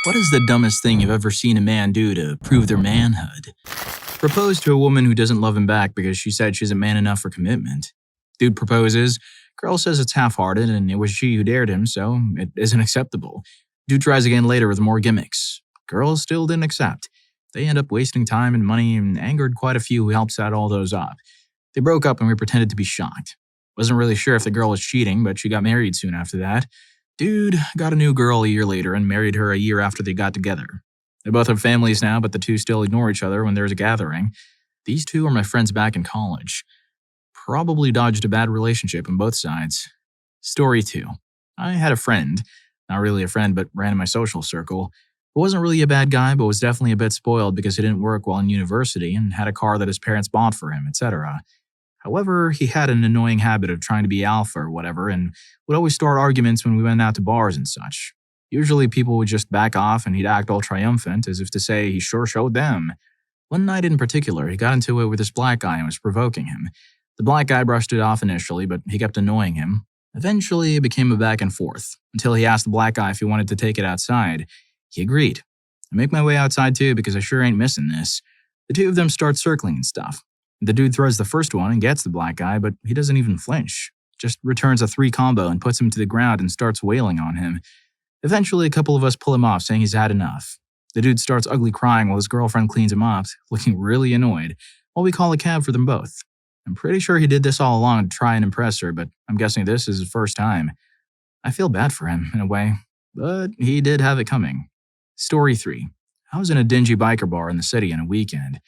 What is the dumbest thing you've ever seen a man do to prove their manhood? Propose to a woman who doesn't love him back because she said she isn't man enough for commitment. Dude proposes, girl says it's half-hearted and it was she who dared him, so it isn't acceptable. Dude tries again later with more gimmicks. Girl still didn't accept. They end up wasting time and money and angered quite a few who helped set all those up. They broke up and we pretended to be shocked. Wasn't really sure if the girl was cheating, but she got married soon after that. Dude got a new girl a year later and married her a year after they got together. They both have families now, but the two still ignore each other when there's a gathering. These two are my friends back in college. Probably dodged a bad relationship on both sides. Story 2. I had a friend, not really a friend, but ran in my social circle, who wasn't really a bad guy, but was definitely a bit spoiled because he didn't work while in university and had a car that his parents bought for him, etc. However, he had an annoying habit of trying to be alpha or whatever and would always start arguments when we went out to bars and such. Usually people would just back off and he'd act all triumphant as if to say he sure showed them. One night in particular, he got into it with this black guy and was provoking him. The black guy brushed it off initially, but he kept annoying him. Eventually, it became a back and forth, until he asked the black guy if he wanted to take it outside. He agreed. I make my way outside too because I sure ain't missing this. The two of them start circling and stuff. The dude throws the first one and gets the black guy, but he doesn't even flinch. Just returns a 3 combo and puts him to the ground and starts wailing on him. Eventually, a couple of us pull him off, saying he's had enough. The dude starts ugly crying while his girlfriend cleans him up, looking really annoyed, while we call a cab for them both. I'm pretty sure he did this all along to try and impress her, but I'm guessing this is his first time. I feel bad for him, in a way, but he did have it coming. Story 3. I was in a dingy biker bar in the city on a weekend.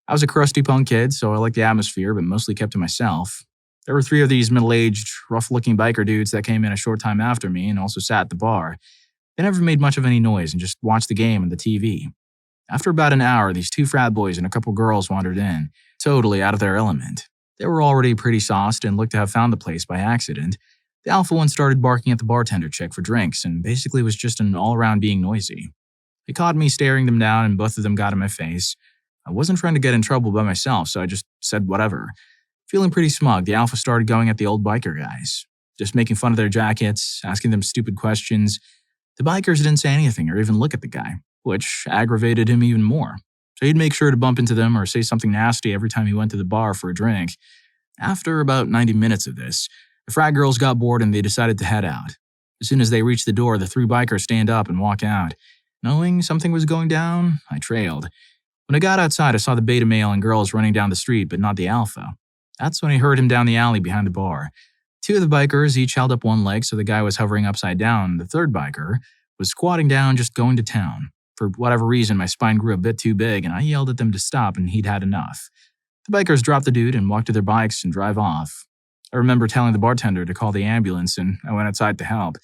I was a crusty punk kid, so I liked the atmosphere, but mostly kept to myself. There were 3 of these middle-aged, rough-looking biker dudes that came in a short time after me and also sat at the bar. They never made much of any noise and just watched the game on the TV. After about an hour, these 2 frat boys and a couple girls wandered in, totally out of their element. They were already pretty sauced and looked to have found the place by accident. The alpha one started barking at the bartender chick for drinks and basically was just an all-around being noisy. He caught me staring them down and both of them got in my face. I wasn't trying to get in trouble by myself, so I just said whatever. Feeling pretty smug, the alpha started going at the old biker guys, just making fun of their jackets, asking them stupid questions. The bikers didn't say anything or even look at the guy, which aggravated him even more. So he'd make sure to bump into them or say something nasty every time he went to the bar for a drink. After about 90 minutes of this, the frat girls got bored and they decided to head out. As soon as they reached the door, the 3 bikers stand up and walk out. Knowing something was going down, I trailed. When I got outside, I saw the beta male and girls running down the street, but not the alpha. That's when I heard him down the alley behind the bar. 2 of the bikers each held up one leg so the guy was hovering upside down. The 3rd biker was squatting down, just going to town. For whatever reason, my spine grew a bit too big and I yelled at them to stop and he'd had enough. The bikers dropped the dude and walked to their bikes and drive off. I remember telling the bartender to call the ambulance and I went outside to help.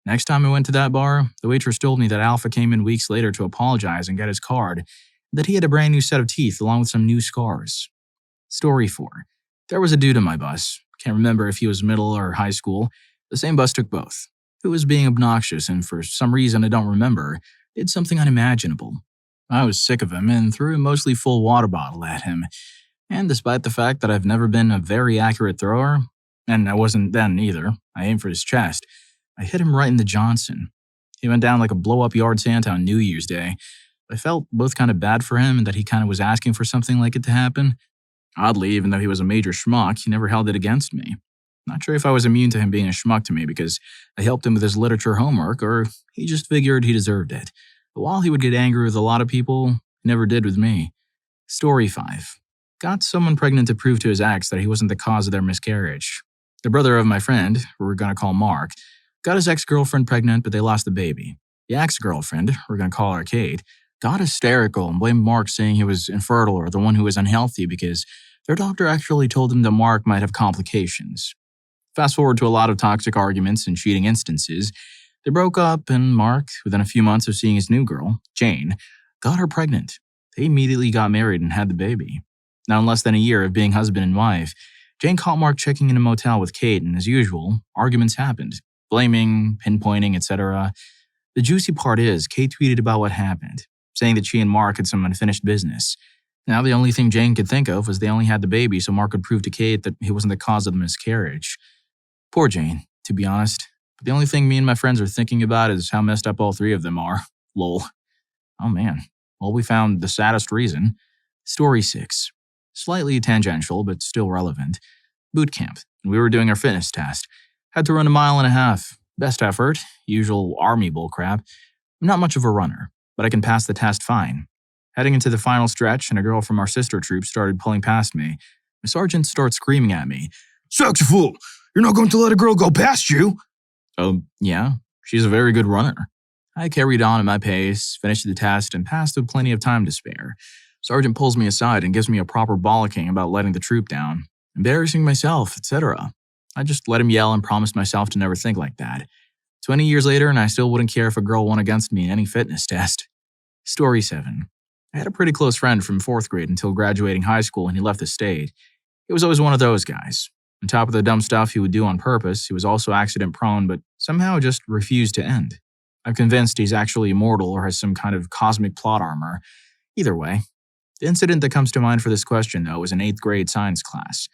Next time I went to that bar, the waitress told me that Alpha came in weeks later to apologize and get his card, that he had a brand new set of teeth along with some new scars. Story 4. There was a dude on my bus. Can't remember if he was middle or high school. The same bus took both. Who was being obnoxious and for some reason I don't remember, did something unimaginable. I was sick of him and threw a mostly full water bottle at him. And despite the fact that I've never been a very accurate thrower, and I wasn't then either, I aimed for his chest, I hit him right in the Johnson. He went down like a blow-up yard Santa on New Year's Day. I felt both kind of bad for him and that he kind of was asking for something like it to happen. Oddly, even though he was a major schmuck, he never held it against me. Not sure if I was immune to him being a schmuck to me because I helped him with his literature homework or he just figured he deserved it. But while he would get angry with a lot of people, he never did with me. Story 5. Got someone pregnant to prove to his ex that he wasn't the cause of their miscarriage. The brother of my friend, who we're going to call Mark, got his ex-girlfriend pregnant, but they lost the baby. The ex-girlfriend, we're going to call her Kate, got hysterical and blamed Mark saying he was infertile or the one who was unhealthy because their doctor actually told him that Mark might have complications. Fast forward to a lot of toxic arguments and cheating instances. They broke up and Mark, within a few months of seeing his new girl, Jane, got her pregnant. They immediately got married and had the baby. Now, in less than a year of being husband and wife, Jane caught Mark checking in a motel with Kate and as usual, arguments happened. Blaming, pinpointing, etc. The juicy part is, Kate tweeted about what happened, saying that she and Mark had some unfinished business. Now, the only thing Jane could think of was they only had the baby so Mark could prove to Kate that he wasn't the cause of the miscarriage. Poor Jane, to be honest. But the only thing me and my friends are thinking about is how messed up all 3 of them are. Lol. Oh man. Well, we found the saddest reason. Story 6. Slightly tangential, but still relevant. Boot camp. We were doing our fitness test. Had to run a mile and a half. Best effort. Usual army bullcrap. I'm not much of a runner, but I can pass the test fine. Heading into the final stretch, and a girl from our sister troop started pulling past me. The sergeant starts screaming at me. "Sexy fool! You're not going to let a girl go past you!" Yeah. She's a very good runner. I carried on at my pace, finished the test, and passed with plenty of time to spare. Sergeant pulls me aside and gives me a proper bollocking about letting the troop down, embarrassing myself, etc. I just let him yell and promised myself to never think like that. 20 years later, and I still wouldn't care if a girl won against me in any fitness test. Story 7. I had a pretty close friend from 4th grade until graduating high school and he left the state. He was always one of those guys. On top of the dumb stuff he would do on purpose, he was also accident-prone, but somehow just refused to end. I'm convinced he's actually immortal or has some kind of cosmic plot armor. Either way. The incident that comes to mind for this question, though, was an 8th grade science class.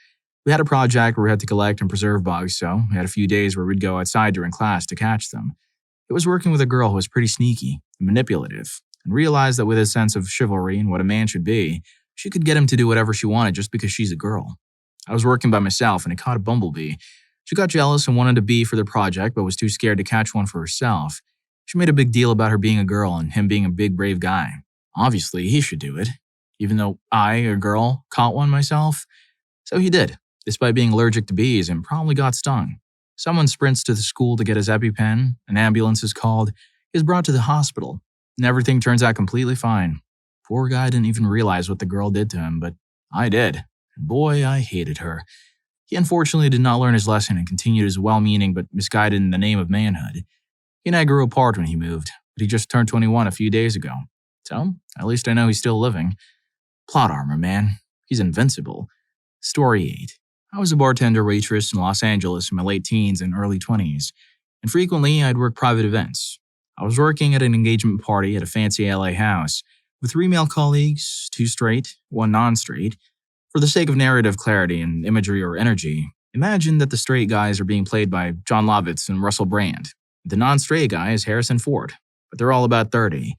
We had a project where we had to collect and preserve bugs, so we had a few days where we'd go outside during class to catch them. It was working with a girl who was pretty sneaky and manipulative, and realized that with his sense of chivalry and what a man should be, she could get him to do whatever she wanted just because she's a girl. I was working by myself and I caught a bumblebee. She got jealous and wanted a bee for the project, but was too scared to catch one for herself. She made a big deal about her being a girl and him being a big, brave guy. Obviously, he should do it, even though I, a girl, caught one myself. So he did, despite being allergic to bees and probably got stung. Someone sprints to the school to get his EpiPen, an ambulance is called, he is brought to the hospital, and everything turns out completely fine. Poor guy didn't even realize what the girl did to him, but I did. And boy, I hated her. He unfortunately did not learn his lesson and continued his well-meaning but misguided in the name of manhood. He and I grew apart when he moved, but he just turned 21 a few days ago. So, at least I know he's still living. Plot armor, man. He's invincible. Story 8. I was a bartender waitress in Los Angeles in my late teens and early 20s, and frequently I'd work private events. I was working at an engagement party at a fancy LA house with 3 male colleagues, 2 straight, 1 non-straight. For the sake of narrative clarity and imagery or energy, imagine that the straight guys are being played by John Lovitz and Russell Brand. The non-straight guy is Harrison Ford, but they're all about 30.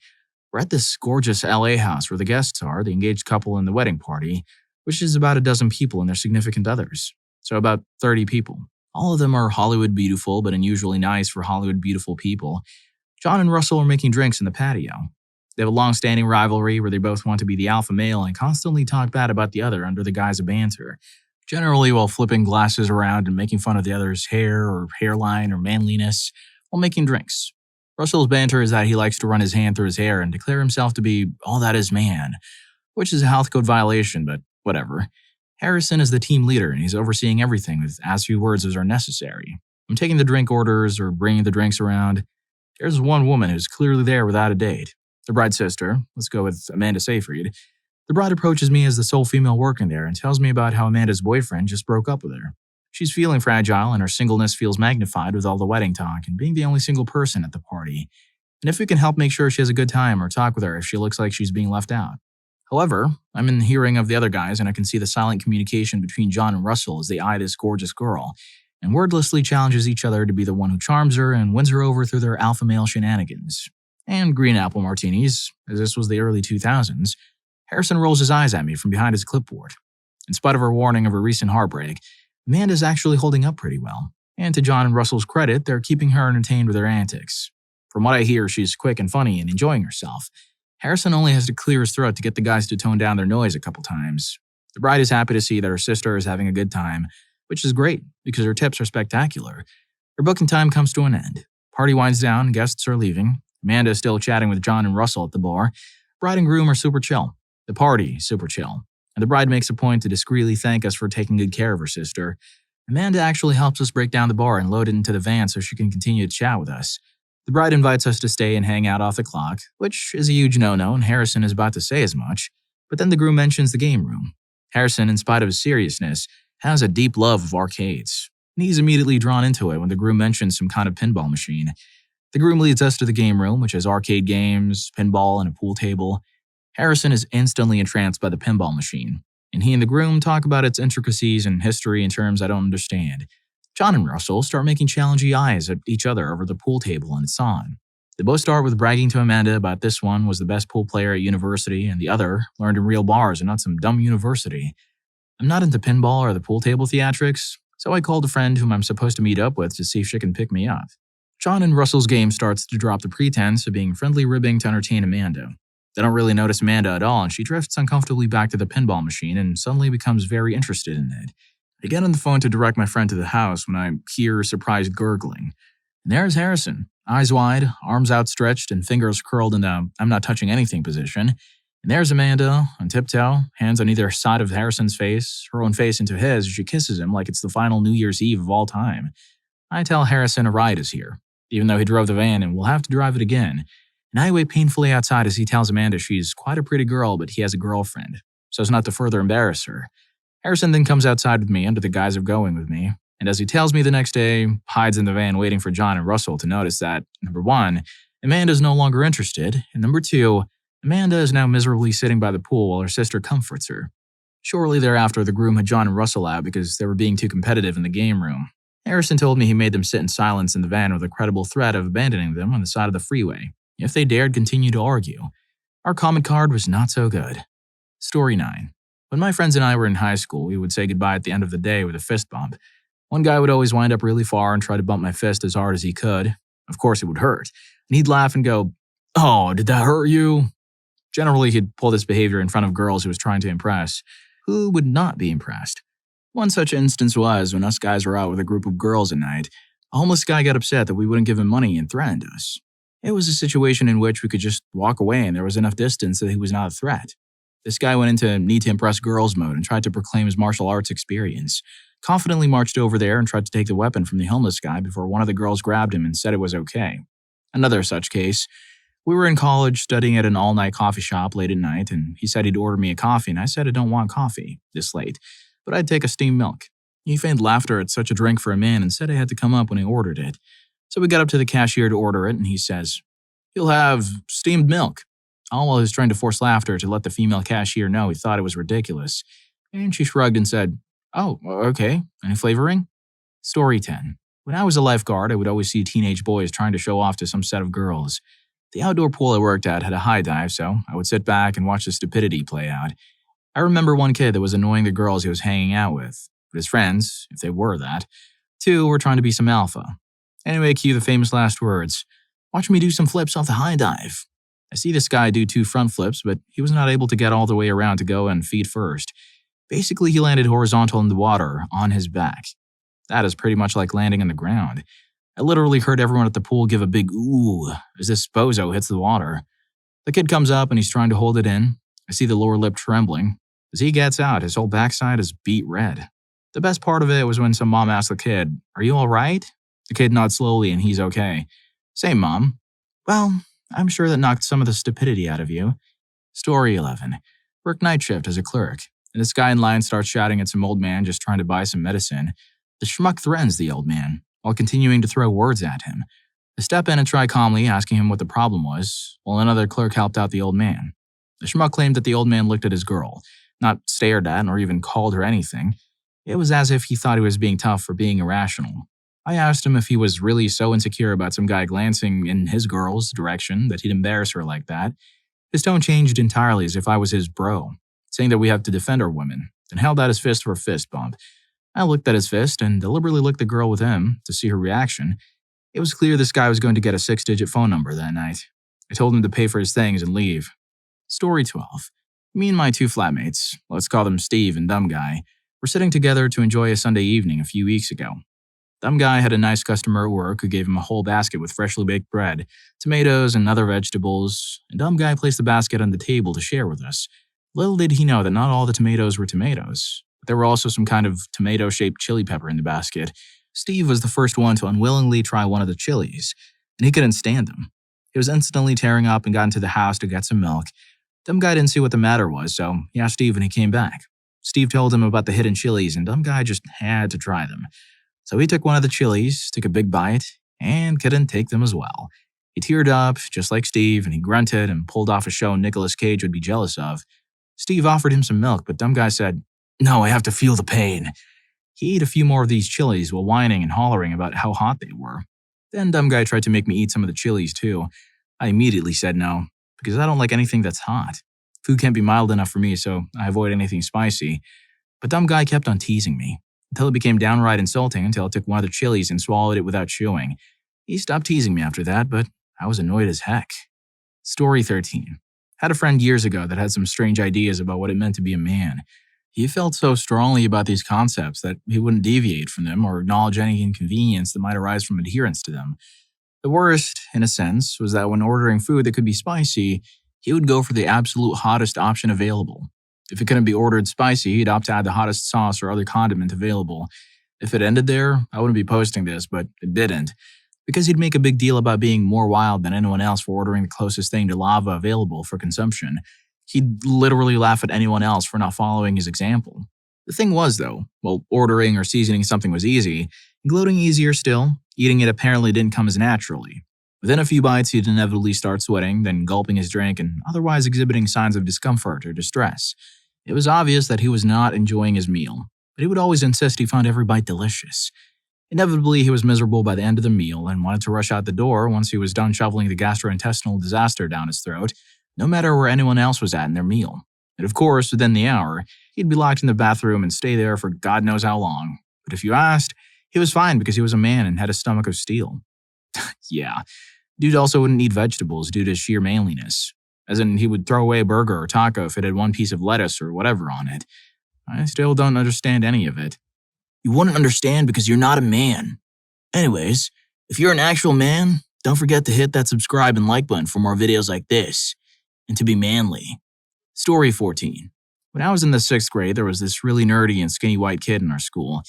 We're at this gorgeous LA house where the guests are the engaged couple and the wedding party, which is about a dozen people and their significant others. So about 30 people. All of them are Hollywood beautiful, but unusually nice for Hollywood beautiful people. John and Russell are making drinks in the patio. They have a long-standing rivalry where they both want to be the alpha male and constantly talk bad about the other under the guise of banter, generally while flipping glasses around and making fun of the other's hair or hairline or manliness while making drinks. Russell's banter is that he likes to run his hand through his hair and declare himself to be all that is man, which is a health code violation, but whatever. Harrison is the team leader and he's overseeing everything with as few words as are necessary. I'm taking the drink orders or bringing the drinks around. There's one woman who's clearly there without a date. The bride's sister, let's go with Amanda Seyfried. The bride approaches me as the sole female working there and tells me about how Amanda's boyfriend just broke up with her. She's feeling fragile and her singleness feels magnified with all the wedding talk and being the only single person at the party. And if we can help make sure she has a good time or talk with her if she looks like she's being left out. However, I'm in the hearing of the other guys and I can see the silent communication between John and Russell as they eye this gorgeous girl and wordlessly challenges each other to be the one who charms her and wins her over through their alpha male shenanigans. And green apple martinis, as this was the early 2000s, Harrison rolls his eyes at me from behind his clipboard. In spite of her warning of her recent heartbreak, Amanda's actually holding up pretty well. And to John and Russell's credit, they're keeping her entertained with their antics. From what I hear, she's quick and funny and enjoying herself. Harrison only has to clear his throat to get the guys to tone down their noise a couple times. The bride is happy to see that her sister is having a good time, which is great because her tips are spectacular. Her booking time comes to an end. Party winds down, guests are leaving. Amanda is still chatting with John and Russell at the bar. Bride and groom are super chill. The party, super chill. And the bride makes a point to discreetly thank us for taking good care of her sister. Amanda actually helps us break down the bar and load it into the van so she can continue to chat with us. The bride invites us to stay and hang out off the clock, which is a huge no-no, and Harrison is about to say as much. But then the groom mentions the game room. Harrison, in spite of his seriousness, has a deep love of arcades. And he's immediately drawn into it when the groom mentions some kind of pinball machine. The groom leads us to the game room, which has arcade games, pinball, and a pool table. Harrison is instantly entranced by the pinball machine, and he and the groom talk about its intricacies and history in terms I don't understand. John and Russell start making challenging eyes at each other over the pool table and it's on. They both start with bragging to Amanda about this one was the best pool player at university and the other learned in real bars and not some dumb university. I'm not into pinball or the pool table theatrics, so I called a friend whom I'm supposed to meet up with to see if she can pick me up. John and Russell's game starts to drop the pretense of being friendly ribbing to entertain Amanda. They don't really notice Amanda at all, and she drifts uncomfortably back to the pinball machine and suddenly becomes very interested in it. I get on the phone to direct my friend to the house when I hear surprised gurgling. And there's Harrison, eyes wide, arms outstretched, and fingers curled in a I'm not touching anything position. And there's Amanda, on tiptoe, hands on either side of Harrison's face, her own face into his as she kisses him like it's the final New Year's Eve of all time. I tell Harrison a ride is here, even though he drove the van and will have to drive it again. And I wait painfully outside as he tells Amanda she's quite a pretty girl, but he has a girlfriend, so as not to further embarrass her. Harrison then comes outside with me under the guise of going with me, and as he tells me the next day, hides in the van waiting for John and Russell to notice that, number one, Amanda is no longer interested, and number two, Amanda is now miserably sitting by the pool while her sister comforts her. Shortly thereafter, the groom had John and Russell out because they were being too competitive in the game room. Harrison told me he made them sit in silence in the van with a credible threat of abandoning them on the side of the freeway if they dared continue to argue. Our comment card was not so good. Story 9. When my friends and I were in high school, we would say goodbye at the end of the day with a fist bump. One guy would always wind up really far and try to bump my fist as hard as he could. Of course, it would hurt. And he'd laugh and go, "Oh, did that hurt you?" Generally, he'd pull this behavior in front of girls he was trying to impress. Who would not be impressed? One such instance was when us guys were out with a group of girls at night. A homeless guy got upset that we wouldn't give him money and threatened us. It was a situation in which we could just walk away and there was enough distance that he was not a threat. This guy went into need to impress girls mode and tried to proclaim his martial arts experience. Confidently marched over there and tried to take the weapon from the homeless guy before one of the girls grabbed him and said it was okay. Another such case. We were in college studying at an all-night coffee shop late at night, and he said he'd order me a coffee, and I said I don't want coffee this late, but I'd take a steamed milk. He feigned laughter at such a drink for a man and said I had to come up when I ordered it. So we got up to the cashier to order it, and he says, "You'll have steamed milk." All while he was trying to force laughter to let the female cashier know he thought it was ridiculous. And she shrugged and said, "Oh, okay. Any flavoring?" Story 10. When I was a lifeguard, I would always see teenage boys trying to show off to some set of girls. The outdoor pool I worked at had a high dive, so I would sit back and watch the stupidity play out. I remember one kid that was annoying the girls he was hanging out with, but his friends, if they were that, two were trying to be some alpha. Anyway, cue the famous last words. "Watch me do some flips off the high dive." I see this guy do 2 front flips, but he was not able to get all the way around to go and feet first. Basically, he landed horizontal in the water, on his back. That is pretty much like landing on the ground. I literally heard everyone at the pool give a big ooh as this bozo hits the water. The kid comes up and he's trying to hold it in. I see the lower lip trembling. As he gets out, his whole backside is beet red. The best part of it was when some mom asked the kid, "Are you all right?" The kid nods slowly and he's okay. "Same, Mom." "Well, I'm sure that knocked some of the stupidity out of you." Story 11. Work night shift as a clerk, and this guy in line starts shouting at some old man just trying to buy some medicine. The schmuck threatens the old man, while continuing to throw words at him. I step in and try calmly asking him what the problem was, while another clerk helped out the old man. The schmuck claimed that the old man looked at his girl, not stared at nor even called her anything. It was as if he thought he was being tough for being irrational. I asked him if he was really so insecure about some guy glancing in his girl's direction that he'd embarrass her like that. His tone changed entirely as if I was his bro, saying that we have to defend our women, then held out his fist for a fist bump. I looked at his fist and deliberately licked the girl with him to see her reaction. It was clear this guy was going to get a 6-digit phone number that night. I told him to pay for his things and leave. Story 12. Me and my 2 flatmates, let's call them Steve and Dumb Guy, were sitting together to enjoy a Sunday evening a few weeks ago. Dumb Guy had a nice customer at work who gave him a whole basket with freshly baked bread, tomatoes, and other vegetables, and Dumb Guy placed the basket on the table to share with us. Little did he know that not all the tomatoes were tomatoes, but there were also some kind of tomato-shaped chili pepper in the basket. Steve was the first one to unwillingly try one of the chilies, and he couldn't stand them. He was instantly tearing up and got into the house to get some milk. Dumb Guy didn't see what the matter was, so he asked Steve when he came back. Steve told him about the hidden chilies, and Dumb Guy just had to try them. So he took one of the chilies, took a big bite, and couldn't take them as well. He teared up, just like Steve, and he grunted and pulled off a show Nicolas Cage would be jealous of. Steve offered him some milk, but Dumb Guy said, "No, I have to feel the pain." He ate a few more of these chilies while whining and hollering about how hot they were. Then dumb guy tried to make me eat some of the chilies too. I immediately said no, because I don't like anything that's hot. Food can't be mild enough for me, so I avoid anything spicy. But dumb guy kept on teasing me, until it became downright insulting until I took one of the chilies and swallowed it without chewing. He stopped teasing me after that, but I was annoyed as heck. Story 13. Had a friend years ago that had some strange ideas about what it meant to be a man. He felt so strongly about these concepts that he wouldn't deviate from them or acknowledge any inconvenience that might arise from adherence to them. The worst, in a sense, was that when ordering food that could be spicy, he would go for the absolute hottest option available. If it couldn't be ordered spicy, he'd opt to add the hottest sauce or other condiment available. If it ended there, I wouldn't be posting this, but it didn't, because he'd make a big deal about being more wild than anyone else for ordering the closest thing to lava available for consumption. He'd literally laugh at anyone else for not following his example. The thing was, though, while ordering or seasoning something was easy, gloating easier still, eating it apparently didn't come as naturally. Within a few bites, he'd inevitably start sweating, then gulping his drink and otherwise exhibiting signs of discomfort or distress. It was obvious that he was not enjoying his meal, but he would always insist he found every bite delicious. Inevitably, he was miserable by the end of the meal and wanted to rush out the door once he was done shoveling the gastrointestinal disaster down his throat, no matter where anyone else was at in their meal. And of course, within the hour, he'd be locked in the bathroom and stay there for God knows how long. But if you asked, he was fine because he was a man and had a stomach of steel. Yeah, dude also wouldn't eat vegetables due to sheer manliness. As in, he would throw away a burger or taco if it had one piece of lettuce or whatever on it. I still don't understand any of it. You wouldn't understand because you're not a man. Anyways, if you're an actual man, don't forget to hit that subscribe and like button for more videos like this. And to be manly. Story 14. When I was in the 6th grade, there was this really nerdy and skinny white kid in our school.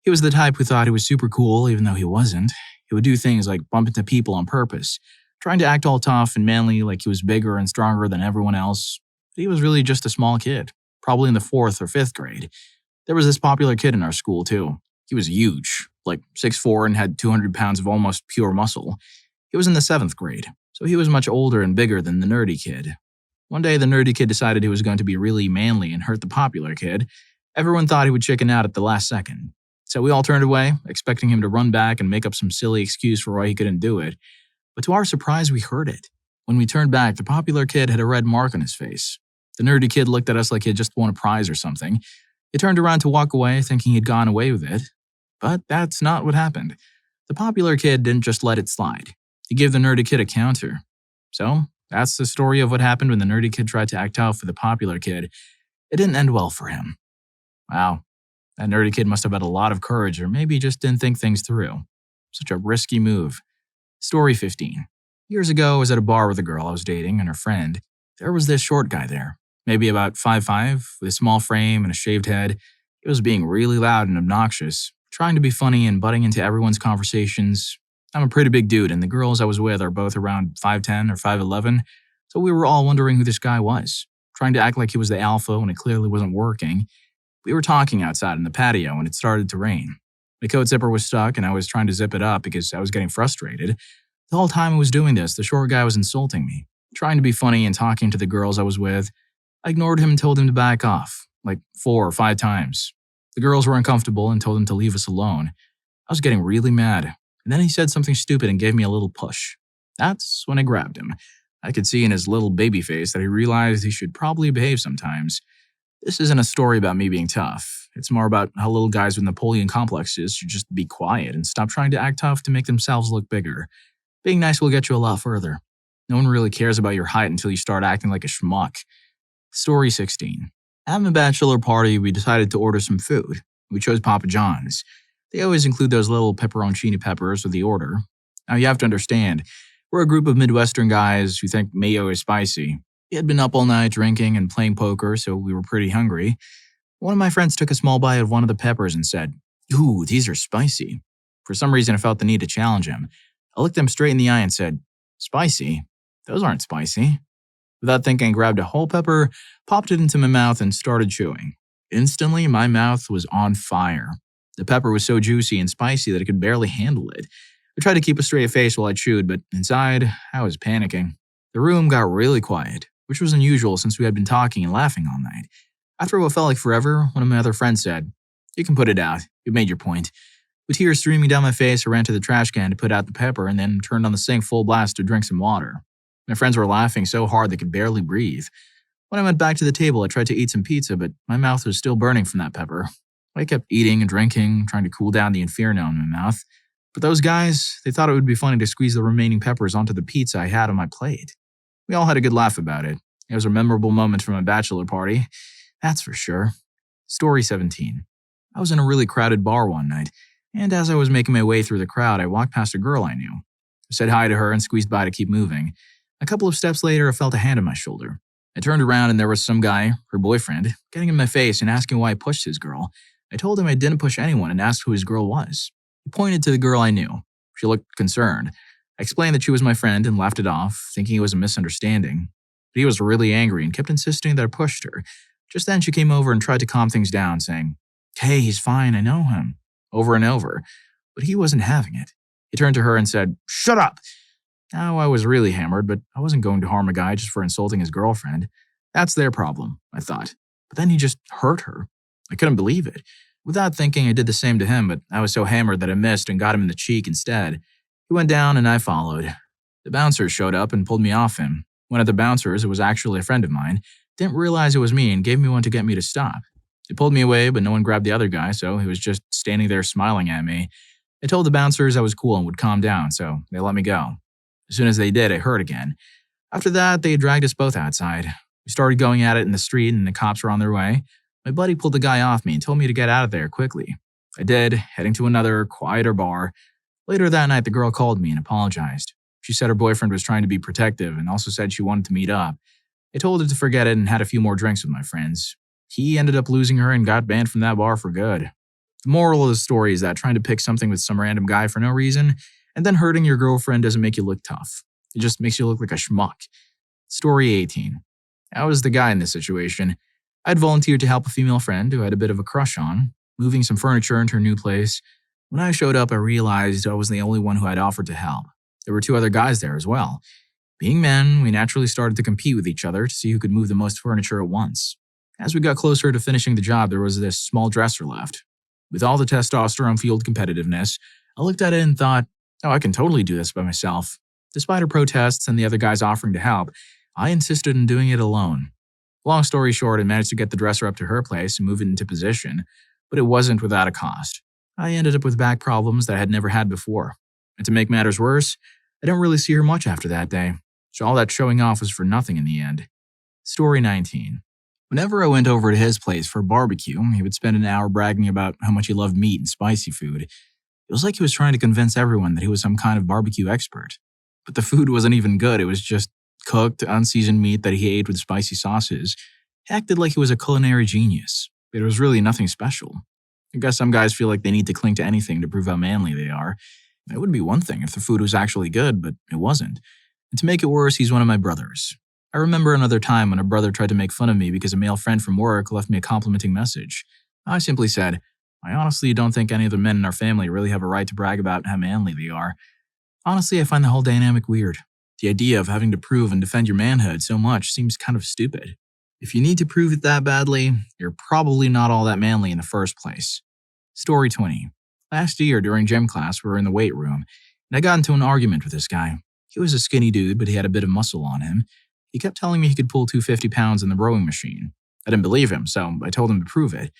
He was the type who thought he was super cool even though he wasn't. He would do things like bump into people on purpose, trying to act all tough and manly like he was bigger and stronger than everyone else. But he was really just a small kid, probably in the 4th or 5th grade. There was this popular kid in our school too. He was huge, like 6'4" and had 200 pounds of almost pure muscle. He was in the 7th grade, so he was much older and bigger than the nerdy kid. One day, the nerdy kid decided he was going to be really manly and hurt the popular kid. Everyone thought he would chicken out at the last second. So we all turned away, expecting him to run back and make up some silly excuse for why he couldn't do it. But to our surprise, we heard it. When we turned back, the popular kid had a red mark on his face. The nerdy kid looked at us like he had just won a prize or something. He turned around to walk away, thinking he'd gone away with it. But that's not what happened. The popular kid didn't just let it slide. He gave the nerdy kid a counter. So, that's the story of what happened when the nerdy kid tried to act tough for the popular kid. It didn't end well for him. Wow, that nerdy kid must have had a lot of courage or maybe just didn't think things through. Such a risky move. Story 15. Years ago, I was at a bar with a girl I was dating and her friend. There was this short guy there, maybe about 5'5", with a small frame and a shaved head. He was being really loud and obnoxious, trying to be funny and butting into everyone's conversations. I'm a pretty big dude, and the girls I was with are both around 5'10" or 5'11", so we were all wondering who this guy was, trying to act like he was the alpha when it clearly wasn't working. We were talking outside in the patio when it started to rain. My coat zipper was stuck, and I was trying to zip it up because I was getting frustrated. The whole time I was doing this, the short guy was insulting me, trying to be funny and talking to the girls I was with. I ignored him and told him to back off, like 4 or 5 times. The girls were uncomfortable and told him to leave us alone. I was getting really mad. And then he said something stupid and gave me a little push. That's when I grabbed him. I could see in his little baby face that he realized he should probably behave sometimes. This isn't a story about me being tough. It's more about how little guys with Napoleon complexes should just be quiet and stop trying to act tough to make themselves look bigger. Being nice will get you a lot further. No one really cares about your height until you start acting like a schmuck. Story 16. At my bachelor party, we decided to order some food. We chose Papa John's. They always include those little pepperoncini peppers with the order. Now you have to understand, we're a group of Midwestern guys who think mayo is spicy. We had been up all night drinking and playing poker, so we were pretty hungry. One of my friends took a small bite of one of the peppers and said, "Ooh, these are spicy." For some reason, I felt the need to challenge him. I looked him straight in the eye and said, "Spicy? Those aren't spicy." Without thinking, I grabbed a whole pepper, popped it into my mouth, and started chewing. Instantly, my mouth was on fire. The pepper was so juicy and spicy that I could barely handle it. I tried to keep a straight face while I chewed, but inside, I was panicking. The room got really quiet, which was unusual since we had been talking and laughing all night. After what felt like forever, one of my other friends said, "You can put it out. You've made your point." With tears streaming down my face, I ran to the trash can to put out the pepper and then turned on the sink full blast to drink some water. My friends were laughing so hard they could barely breathe. When I went back to the table, I tried to eat some pizza, but my mouth was still burning from that pepper. I kept eating and drinking, trying to cool down the inferno in my mouth. But those guys, they thought it would be funny to squeeze the remaining peppers onto the pizza I had on my plate. We all had a good laugh about it. It was a memorable moment from my bachelor party, that's for sure. Story 17. I was in a really crowded bar one night, and as I was making my way through the crowd, I walked past a girl I knew. I said hi to her and squeezed by to keep moving. A couple of steps later, I felt a hand on my shoulder. I turned around and there was some guy, her boyfriend, getting in my face and asking why I pushed his girl. I told him I didn't push anyone and asked who his girl was. He pointed to the girl I knew. She looked concerned. I explained that she was my friend and laughed it off, thinking it was a misunderstanding. But he was really angry and kept insisting that I pushed her. Just then she came over and tried to calm things down, saying, "Hey, he's fine, I know him," over and over. But he wasn't having it. He turned to her and said, "Shut up!" Now I was really hammered, but I wasn't going to harm a guy just for insulting his girlfriend. That's their problem, I thought. But then he just hurt her. I couldn't believe it. Without thinking, I did the same to him, but I was so hammered that I missed and got him in the cheek instead. He went down and I followed. The bouncers showed up and pulled me off him. One of the bouncers, who was actually a friend of mine, didn't realize it was me and gave me one to get me to stop. They pulled me away, but no one grabbed the other guy, so he was just standing there smiling at me. I told the bouncers I was cool and would calm down, so they let me go. As soon as they did, I hurt again. After that, they dragged us both outside. We started going at it in the street and the cops were on their way. My buddy pulled the guy off me and told me to get out of there quickly. I did, heading to another, quieter bar. Later that night, the girl called me and apologized. She said her boyfriend was trying to be protective and also said she wanted to meet up. I told her to forget it and had a few more drinks with my friends. He ended up losing her and got banned from that bar for good. The moral of the story is that trying to pick something with some random guy for no reason and then hurting your girlfriend doesn't make you look tough. It just makes you look like a schmuck. Story 18. I was the guy in this situation. I'd volunteered to help a female friend who I had a bit of a crush on, moving some furniture into her new place. When I showed up, I realized I was the only one who had offered to help. There were two other guys there as well. Being men, we naturally started to compete with each other to see who could move the most furniture at once. As we got closer to finishing the job, there was this small dresser left. With all the testosterone-fueled competitiveness, I looked at it and thought, oh, I can totally do this by myself. Despite her protests and the other guys offering to help, I insisted on doing it alone. Long story short, I managed to get the dresser up to her place and move it into position, but it wasn't without a cost. I ended up with back problems that I had never had before. And to make matters worse, I didn't really see her much after that day, so all that showing off was for nothing in the end. Story 19. Whenever I went over to his place for a barbecue, he would spend an hour bragging about how much he loved meat and spicy food. It was like he was trying to convince everyone that he was some kind of barbecue expert. But the food wasn't even good, it was just cooked, unseasoned meat that he ate with spicy sauces. He acted like he was a culinary genius, but it was really nothing special. I guess some guys feel like they need to cling to anything to prove how manly they are. It would be one thing if the food was actually good, but it wasn't. And to make it worse, he's one of my brothers. I remember another time when a brother tried to make fun of me because a male friend from work left me a complimenting message. I simply said, I honestly don't think any of the men in our family really have a right to brag about how manly they are. Honestly, I find the whole dynamic weird. The idea of having to prove and defend your manhood so much seems kind of stupid. If you need to prove it that badly, you're probably not all that manly in the first place. Story 20. Last year during gym class, we were in the weight room, and I got into an argument with this guy. He was a skinny dude, but he had a bit of muscle on him. He kept telling me he could pull 250 pounds in the rowing machine. I didn't believe him, so I told him to prove it.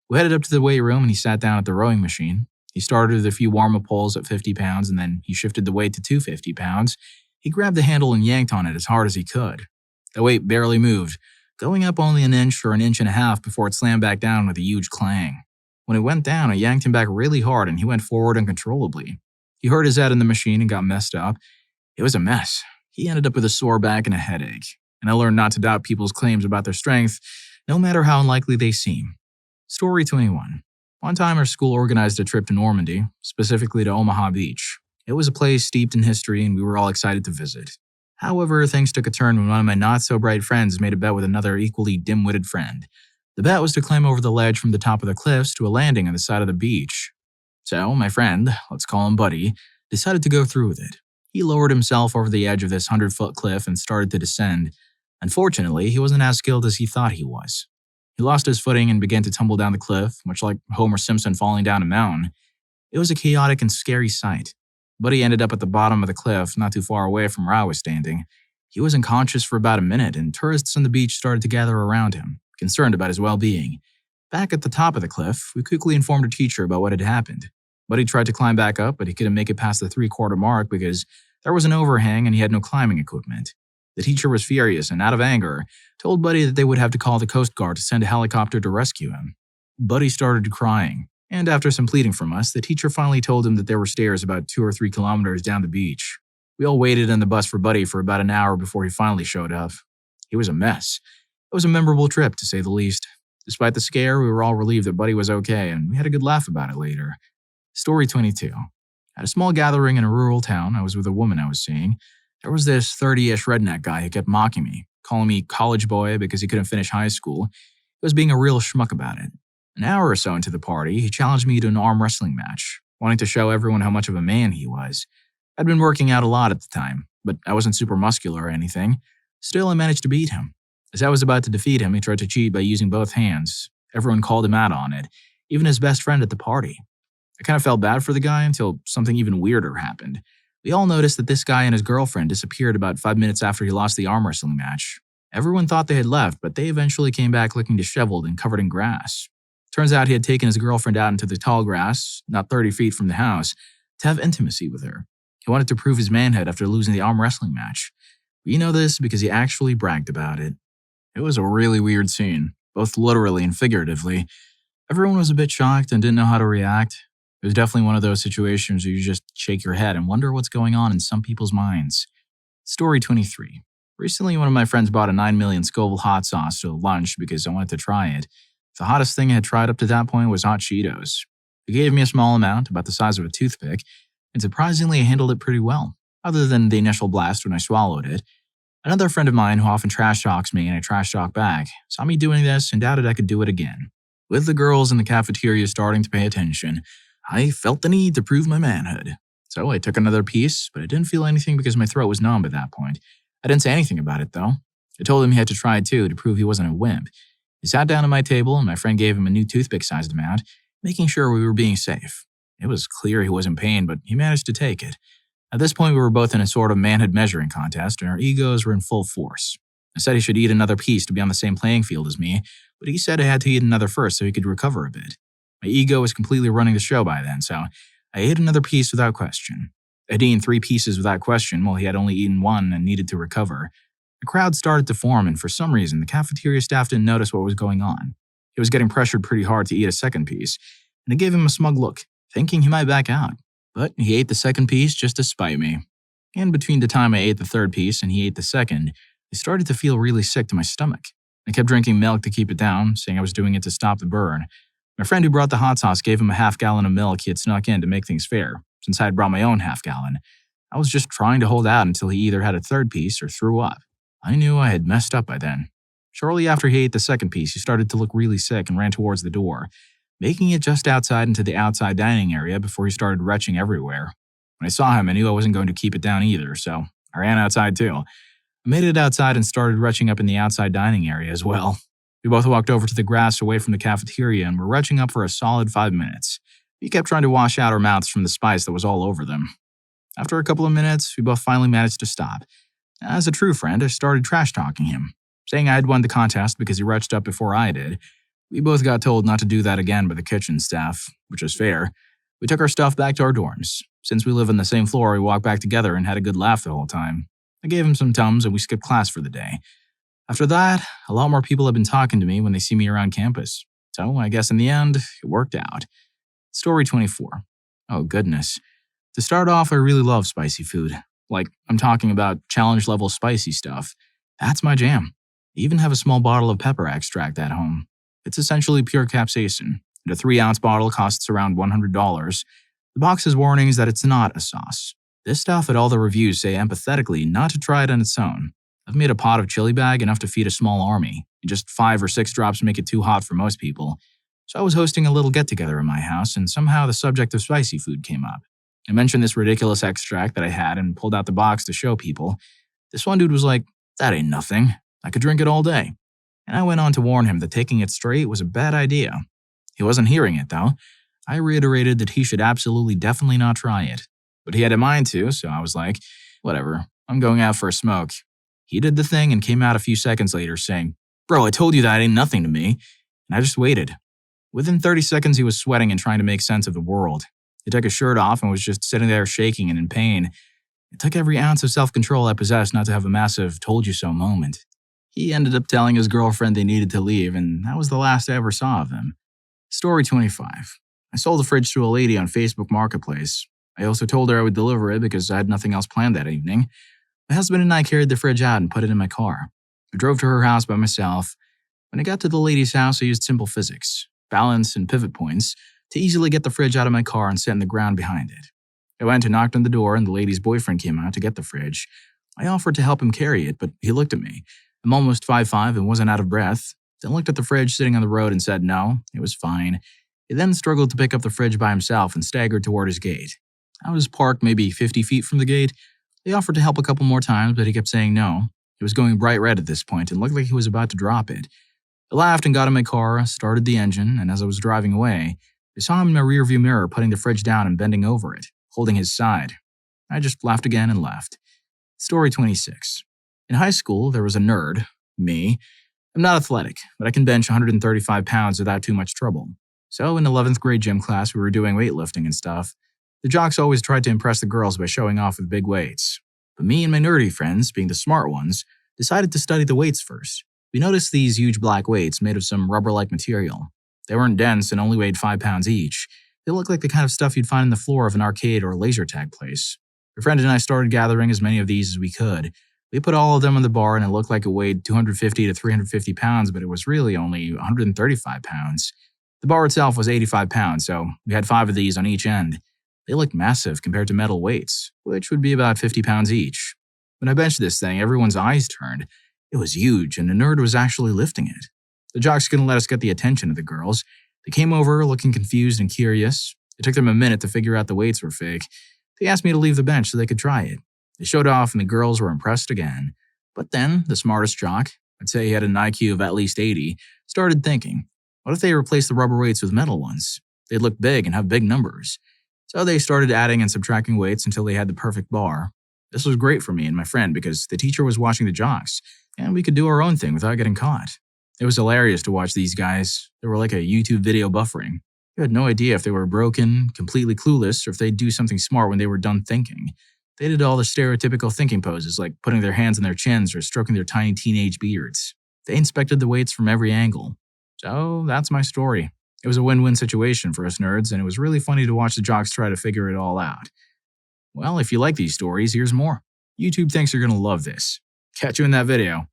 We headed up to the weight room and he sat down at the rowing machine. He started with a few warm-up pulls at 50 pounds and then he shifted the weight to 250 pounds. He grabbed the handle and yanked on it as hard as he could. The weight barely moved, going up only an inch or an inch and a half before it slammed back down with a huge clang. When it went down, I yanked him back really hard and he went forward uncontrollably. He hurt his head in the machine and got messed up. It was a mess. He ended up with a sore back and a headache. And I learned not to doubt people's claims about their strength, no matter how unlikely they seem. Story 21. One time our school organized a trip to Normandy, specifically to Omaha Beach. It was a place steeped in history and we were all excited to visit. However, things took a turn when one of my not-so-bright friends made a bet with another equally dim-witted friend. The bet was to climb over the ledge from the top of the cliffs to a landing on the side of the beach. So, my friend, let's call him Buddy, decided to go through with it. He lowered himself over the edge of this 100-foot cliff and started to descend. Unfortunately, he wasn't as skilled as he thought he was. He lost his footing and began to tumble down the cliff, much like Homer Simpson falling down a mountain. It was a chaotic and scary sight. Buddy ended up at the bottom of the cliff, not too far away from where I was standing. He was unconscious for about a minute, and tourists on the beach started to gather around him, concerned about his well-being. Back at the top of the cliff, we quickly informed a teacher about what had happened. Buddy tried to climb back up, but he couldn't make it past the three-quarter mark because there was an overhang and he had no climbing equipment. The teacher was furious and, out of anger, told Buddy that they would have to call the Coast Guard to send a helicopter to rescue him. Buddy started crying, and after some pleading from us, the teacher finally told him that there were stairs about 2 or 3 kilometers down the beach. We all waited on the bus for Buddy for about an hour before he finally showed up. He was a mess. It was a memorable trip, to say the least. Despite the scare, we were all relieved that Buddy was okay, and we had a good laugh about it later. Story 22. At a small gathering in a rural town, I was with a woman I was seeing. There was this 30-ish redneck guy who kept mocking me, calling me college boy because he couldn't finish high school. He was being a real schmuck about it. An hour or so into the party, he challenged me to an arm wrestling match, wanting to show everyone how much of a man he was. I'd been working out a lot at the time, but I wasn't super muscular or anything. Still, I managed to beat him. As I was about to defeat him, he tried to cheat by using both hands. Everyone called him out on it, even his best friend at the party. I kind of felt bad for the guy until something even weirder happened. We all noticed that this guy and his girlfriend disappeared about 5 minutes after he lost the arm wrestling match. Everyone thought they had left, but they eventually came back looking disheveled and covered in grass. Turns out he had taken his girlfriend out into the tall grass, not 30 feet from the house, to have intimacy with her. He wanted to prove his manhood after losing the arm wrestling match. We know this because he actually bragged about it. It was a really weird scene, both literally and figuratively. Everyone was a bit shocked and didn't know how to react. It was definitely one of those situations where you just shake your head and wonder what's going on in some people's minds. Story 23. Recently, one of my friends bought a 9 million Scoville hot sauce to lunch because I wanted to try it. The hottest thing I had tried up to that point was hot Cheetos. He gave me a small amount, about the size of a toothpick, and surprisingly I handled it pretty well, other than the initial blast when I swallowed it. Another friend of mine who often trash talks me and I trash talk back saw me doing this and doubted I could do it again. With the girls in the cafeteria starting to pay attention, I felt the need to prove my manhood. So I took another piece, but I didn't feel anything because my throat was numb at that point. I didn't say anything about it, though. I told him he had to try it too to prove he wasn't a wimp. He sat down at my table and my friend gave him a new toothpick-sized amount, making sure we were being safe. It was clear he was in pain, but he managed to take it. At this point, we were both in a sort of manhood measuring contest, and our egos were in full force. I said he should eat another piece to be on the same playing field as me, but he said I had to eat another first so he could recover a bit. My ego was completely running the show by then, so I ate another piece without question. I'd eaten 3 pieces without question while he had only eaten 1 and needed to recover. The crowd started to form, and for some reason, the cafeteria staff didn't notice what was going on. He was getting pressured pretty hard to eat a second piece, and I gave him a smug look, thinking he might back out. But he ate the second piece just to spite me. And between the time I ate the third piece and he ate the second, I started to feel really sick to my stomach. I kept drinking milk to keep it down, saying I was doing it to stop the burn. My friend who brought the hot sauce gave him a half-gallon of milk he had snuck in to make things fair, since I had brought my own half-gallon. I was just trying to hold out until he either had a third piece or threw up. I knew I had messed up by then. Shortly after he ate the second piece, he started to look really sick and ran towards the door, making it just outside into the outside dining area before he started retching everywhere. When I saw him, I knew I wasn't going to keep it down either, so I ran outside too. I made it outside and started retching up in the outside dining area as well. We both walked over to the grass away from the cafeteria and were retching up for a solid 5 minutes. We kept trying to wash out our mouths from the spice that was all over them. After a couple of minutes, we both finally managed to stop. As a true friend, I started trash-talking him, saying I had won the contest because he retched up before I did. We both got told not to do that again by the kitchen staff, which was fair. We took our stuff back to our dorms. Since we live on the same floor, we walked back together and had a good laugh the whole time. I gave him some Tums and we skipped class for the day. After that, a lot more people have been talking to me when they see me around campus. So I guess in the end, it worked out. Story 24. Oh goodness. To start off, I really love spicy food. Like, I'm talking about challenge-level spicy stuff. That's my jam. I even have a small bottle of pepper extract at home. It's essentially pure capsaicin, and a 3-ounce bottle costs around $100. The box has warnings that it's not a sauce. This stuff at all the reviews say empathetically not to try it on its own. I've made a pot of chili bag enough to feed a small army, and just 5 or 6 drops make it too hot for most people. So I was hosting a little get-together in my house, and somehow the subject of spicy food came up. I mentioned this ridiculous extract that I had and pulled out the box to show people. This one dude was like, "That ain't nothing. I could drink it all day." And I went on to warn him that taking it straight was a bad idea. He wasn't hearing it, though. I reiterated that he should absolutely definitely not try it. But he had in mind to, so I was like, whatever, I'm going out for a smoke. He did the thing and came out a few seconds later saying, "Bro, I told you that ain't nothing to me." And I just waited. Within 30 seconds, he was sweating and trying to make sense of the world. He took his shirt off and was just sitting there shaking and in pain. It took every ounce of self-control I possessed not to have a massive told you so moment. He ended up telling his girlfriend they needed to leave, and that was the last I ever saw of him. Story 25. I sold a fridge to a lady on Facebook Marketplace. I also told her I would deliver it because I had nothing else planned that evening. My husband and I carried the fridge out and put it in my car. I drove to her house by myself. When I got to the lady's house, I used simple physics, balance, and pivot points to easily get the fridge out of my car and sit in the ground behind it. I went and knocked on the door, and the lady's boyfriend came out to get the fridge. I offered to help him carry it, but he looked at me. I'm almost 5'5" and wasn't out of breath. Then looked at the fridge sitting on the road and said no, it was fine. He then struggled to pick up the fridge by himself and staggered toward his gate. I was parked maybe 50 feet from the gate. I offered to help a couple more times, but he kept saying no. He was going bright red at this point and looked like he was about to drop it. I laughed and got in my car, started the engine, and as I was driving away, I saw him in my rearview mirror putting the fridge down and bending over it, holding his side. I just laughed again and left. Story 26. In high school, there was a nerd, me. I'm not athletic, but I can bench 135 pounds without too much trouble. So in 11th grade gym class, we were doing weightlifting and stuff. The jocks always tried to impress the girls by showing off with big weights. But me and my nerdy friends, being the smart ones, decided to study the weights first. We noticed these huge black weights made of some rubber-like material. They weren't dense and only weighed 5 pounds each. They looked like the kind of stuff you'd find on the floor of an arcade or laser tag place. My friend and I started gathering as many of these as we could. We put all of them on the bar and it looked like it weighed 250 to 350 pounds, but it was really only 135 pounds. The bar itself was 85 pounds, so we had 5 of these on each end. They looked massive compared to metal weights, which would be about 50 pounds each. When I benched this thing, everyone's eyes turned. It was huge, and the nerd was actually lifting it. The jocks couldn't let us get the attention of the girls. They came over looking confused and curious. It took them a minute to figure out the weights were fake. They asked me to leave the bench so they could try it. They showed off, and the girls were impressed again. But then, the smartest jock, I'd say he had an IQ of at least 80, started thinking, what if they replaced the rubber weights with metal ones? They'd look big and have big numbers. So they started adding and subtracting weights until they had the perfect bar. This was great for me and my friend because the teacher was watching the jocks, and we could do our own thing without getting caught. It was hilarious to watch these guys. They were like a YouTube video buffering. You had no idea if they were broken, completely clueless, or if they'd do something smart when they were done thinking. They did all the stereotypical thinking poses like putting their hands on their chins or stroking their tiny teenage beards. They inspected the weights from every angle. So that's my story. It was a win-win situation for us nerds, and it was really funny to watch the jocks try to figure it all out. Well, if you like these stories, here's more. YouTube thinks you're going to love this. Catch you in that video.